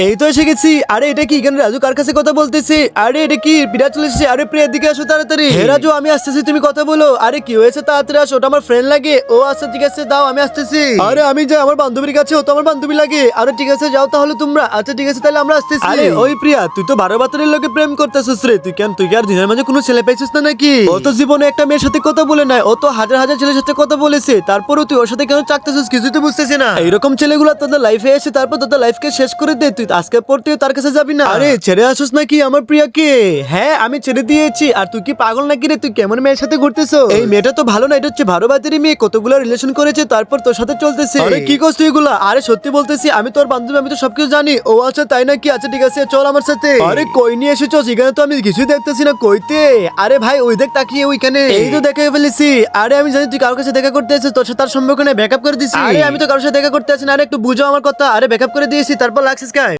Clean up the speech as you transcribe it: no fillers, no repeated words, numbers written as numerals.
এই তো এসে গেছি। আরে এটা কি এখানে রাজু কার কাছে কথা বলতেছে? আরে এটা কি প্রিয়া চলে এসেছে? আরে প্রিয়ার দিকে আসো তাড়াতাড়ি। হে রাজু আমি আসতেছি, তুমি কথা বলো। আরে কি হয়েছে তাড়াতাড়ি আসো, ওটা আমার ফ্রেন্ড লাগে। ও আচ্ছা ঠিক আছে দাও আমি আসতেছি। আরে আমি যাই আমার বান্ধবীর কাছে, ও তো আমার বান্ধবী লাগে। আরে ঠিক আছে যাও তাহলে তোমরা। আচ্ছা ঠিক আছে তাহলে আমরা আসতেছি। আরে ওই প্রিয়া তুই তো 12 বাতারের লোকে প্রেম করতেছিস রে। তুই কি আর দিনের মাঝে কোনো ছেলে পাইছিস না নাকি? ও তো জীবনে একটা মেয়ের সাথে কথা বলে নাই, ও তো হাজার হাজার ছেলের সাথে কথা বলেছে। তারপরেও তুই ওর সাথে কেন চাকতেছিস কিছুই তো বুঝতেছি না। এইরকম ছেলেগুলো তোদের লাইফে এসে তারপর তোদের লাইফকে শেষ করে দে। তুই আজকে পর তুই তার কাছে যাবি না। আরে ছেড়ে আসিস নাকি আমার প্রিয়াকে? হ্যাঁ আমি ছেড়ে দিয়েছি। আর তুই কি পাগল নাকি রে? তুই কেমন মেয়ের সাথে ঘুরতেছো? এই মেয়েটা তো ভালো না, এটা হচ্ছে 12 বাতারি মেয়ে, কতগুলো রিলেশন করেছে তারপর তোর সাথে চলতেছে। আরে কি করছিস তুই এগুলা? আরে সত্যি বলতেছি আমি তোর বান্ধবী, আমি তো সবকিছু জানি। ও আচ্ছা তাই নাকি? আচ্ছা ঠিক আছে চল আমার সাথে। আরে কই নিয়ে এসেছো? এখানে তো আমি কিছুই দেখতেছি না, কইতে? আরে ভাই ওই দেখ তাকিয়ে ওইখানে, এই তো দেখে ফেলেছি। আরে আমি জানি তুই কারোর কাছে দেখা করতে এসেছিস, তোর সাথে তার সম্পর্ক নেই, ব্যাকআপ করে দিছি। আরে আমি তো কারোর সাথে দেখা করতে আসি না। আরে একটু বুঝো আমার কথা। আরে ব্যাকআপ করে দিয়েছি তারপর লাগছিস কাই?